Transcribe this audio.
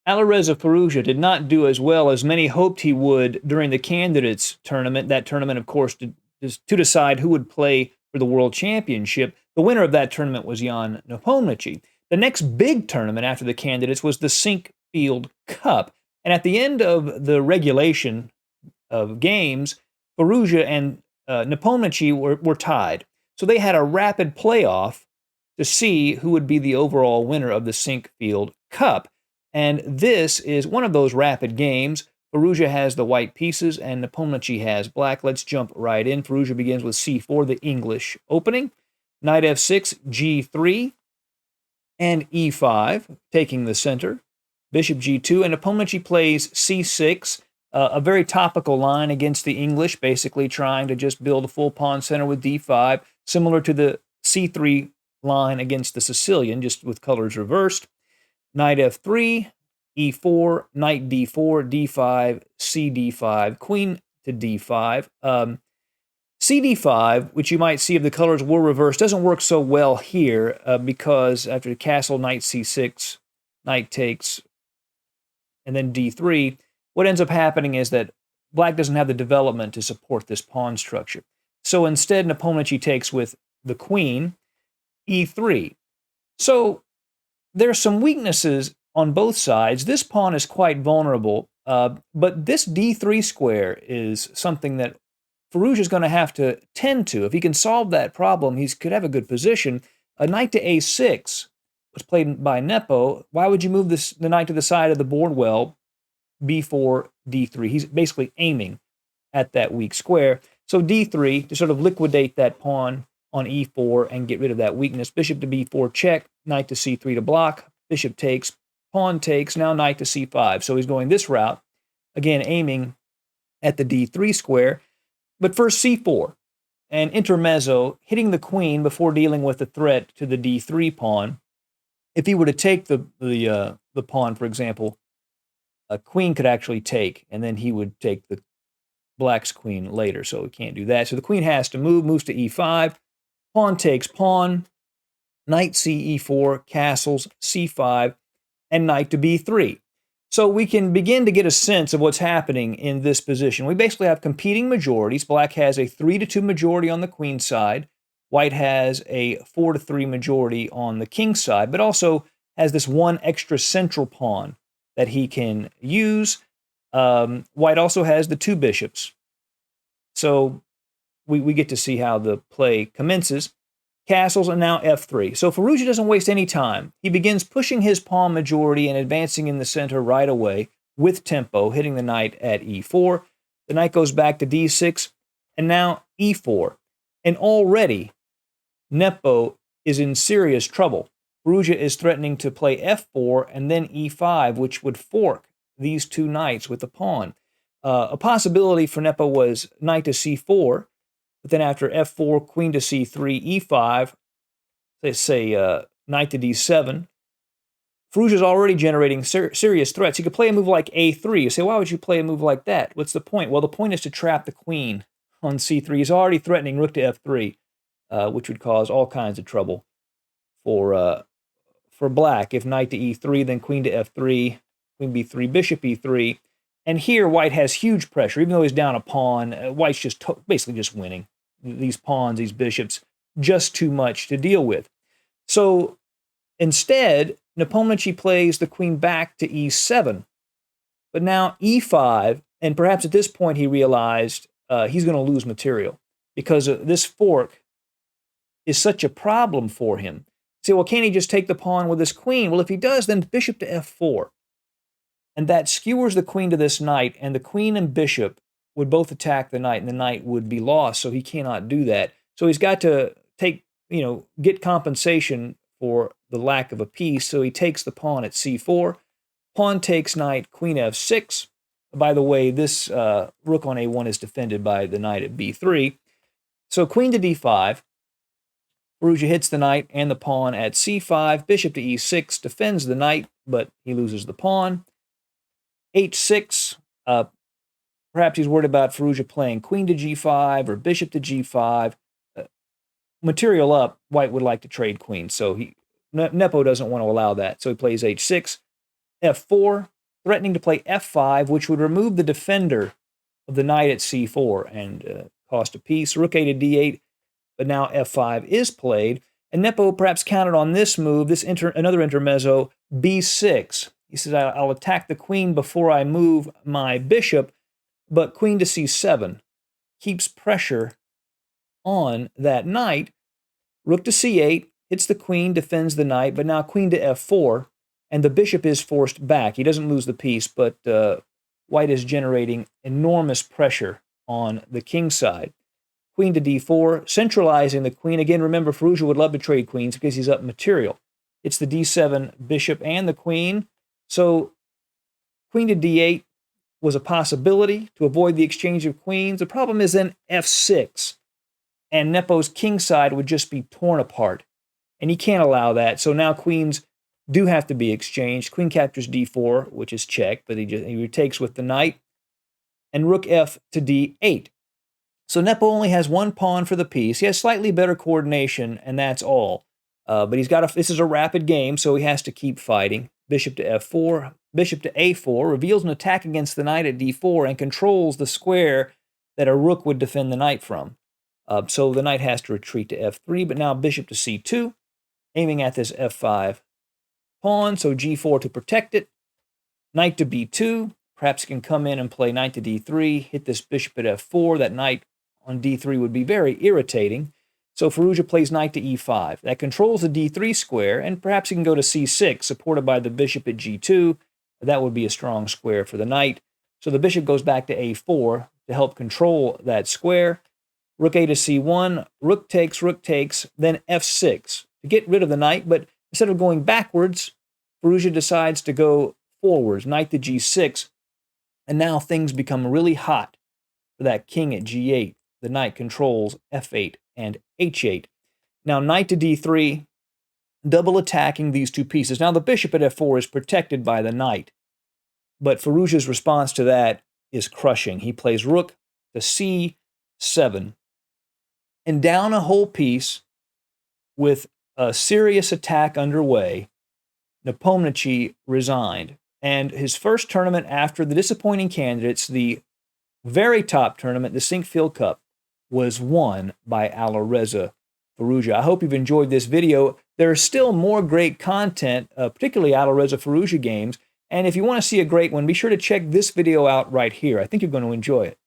Alireza Firouzja did not do as well as many hoped he would during the candidates tournament. That tournament, of course, is to decide who would play for the world championship. The winner of that tournament was Ian Nepomniachtchi. The next big tournament after the candidates was the Sinquefield Cup. And at the end of the regulation of games, Firouzja and Nepomniachtchi were tied. So they had a rapid playoff to see who would be the overall winner of the Sinquefield Cup. And this is one of those rapid games. Firouzja has the white pieces and Nepomniachtchi has black. Let's jump right in. Firouzja begins with c4, the English opening. Knight f6, g3, and e5, taking the center. Bishop g2, and Nepomniachtchi plays c6, a very topical line against the English, basically trying to just build a full pawn center with d5, similar to the c3 line against the Sicilian, just with colors reversed. Knight f3, e4, knight d4, d5, cd5, queen to d5. cd5, which you might see if the colors were reversed, doesn't work so well here because after the castle, knight c6, knight takes, and then d3, what ends up happening is that black doesn't have the development to support this pawn structure. So instead, Nepomniachtchi takes with the queen, e3. So there's some weaknesses on both sides. This pawn is quite vulnerable, but this d3 square is something that Firouzja is going to have to tend to. If he can solve that problem, he could have a good position. A knight to a6 was played by Nepo. Why would you move the knight to the side of the board? Well, b4, d3. He's basically aiming at that weak square. So d3 to sort of liquidate that pawn on e4 and get rid of that weakness. Bishop to b4 check, knight to c3 to block, bishop takes, pawn takes, now knight to c5. So he's going this route, again aiming at the d3 square. But first c4, and intermezzo, hitting the queen before dealing with the threat to the d3 pawn. If he were to take the pawn, for example, a queen could actually take, and then he would take the black's queen later, so he can't do that. So the queen has to move, moves to e5, pawn takes pawn, knight ce4, castles, c5, and knight to b3. So we can begin to get a sense of what's happening in this position. We basically have competing majorities. Black has a 3-2 majority on the queen side. White has a 4-3 majority on the king side, but also has this one extra central pawn that he can use. White also has the two bishops. So we get to see how the play commences. Castles, and now f3. So Firouzja doesn't waste any time. He begins pushing his pawn majority and advancing in the center right away with tempo, hitting the knight at e4. The knight goes back to d6, and now e4. And already, Nepo is in serious trouble. Firouzja is threatening to play f4 and then e5, which would fork these two knights with the pawn. A possibility for Nepo was knight to c4, but then after f4, queen to c3, e5, let's say knight to d7, Firouzja is already generating serious threats. He could play a move like a3. You say, why would you play a move like that? What's the point? Well, the point is to trap the queen on c3. He's already threatening rook to f3, which would cause all kinds of trouble for black. If knight to e3, then queen to f3, queen b3, bishop e3. And here, white has huge pressure. Even though he's down a pawn, white's just basically just winning. These pawns, these bishops, just too much to deal with. So instead, Nepomniachtchi plays the queen back to e7. But now e5, and perhaps at this point he realized he's going to lose material because this fork is such a problem for him. Say, well, can't he just take the pawn with his queen? Well, if he does, then bishop to f4. And that skewers the queen to this knight, and the queen and bishop would both attack the knight, and the knight would be lost, so he cannot do that. So he's got to get compensation for the lack of a piece, so he takes the pawn at c4. Pawn takes knight, queen f6. By the way, this rook on a1 is defended by the knight at b3. So queen to d5. Firouzja hits the knight and the pawn at c5. Bishop to e6 defends the knight, but he loses the pawn. h6, perhaps he's worried about Firouzja playing queen to g5 or bishop to g5. Material up, white would like to trade queens, so Nepo doesn't want to allow that. So he plays h6, f4, threatening to play f5, which would remove the defender of the knight at c4 and cost a piece. Rook a to d8, but now f5 is played. And Nepo perhaps counted on this move, another intermezzo, b6. He says, I'll attack the queen before I move my bishop, but queen to c7 keeps pressure on that knight. Rook to c8, hits the queen, defends the knight, but now queen to f4, and the bishop is forced back. He doesn't lose the piece, but white is generating enormous pressure on the king side. Queen to d4, centralizing the queen. Again, remember, Firouzja would love to trade queens because he's up material. It's the d7 bishop and the queen. So queen to d8 was a possibility to avoid the exchange of queens. The problem is then f6, and Nepo's king side would just be torn apart, and he can't allow that. So now queens do have to be exchanged. Queen captures d4, which is check, but he retakes with the knight, and rook f to d8. So Nepo only has one pawn for the piece. He has slightly better coordination, and that's all. But this is a rapid game, so he has to keep fighting. Bishop to f4, bishop to a4, reveals an attack against the knight at d4 and controls the square that a rook would defend the knight from. So the knight has to retreat to f3, but now bishop to c2, aiming at this f5 pawn, so g4 to protect it. Knight to b2, perhaps he can come in and play knight to d3, hit this bishop at f4. That knight on d3 would be very irritating. So Firouzja plays knight to e5. That controls the d3 square, and perhaps he can go to c6, supported by the bishop at g2. That would be a strong square for the knight. So the bishop goes back to a4 to help control that square. Rook a to c1, rook takes, then f6 to get rid of the knight, but instead of going backwards, Firouzja decides to go forwards, knight to g6, and now things become really hot for that king at g8. The knight controls f8 and h8. Now knight to d3, double attacking these two pieces. Now the bishop at f4 is protected by the knight, but Firouzja's response to that is crushing. He plays rook to c7, and down a whole piece with a serious attack underway, Nepomniachtchi resigned. And his first tournament after the disappointing candidates, the very top tournament, the Sinquefield Cup, was won by Alireza Firouzja. I hope you've enjoyed this video. There's still more great content, particularly Alireza Firouzja games. And if you want to see a great one, be sure to check this video out right here. I think you're going to enjoy it.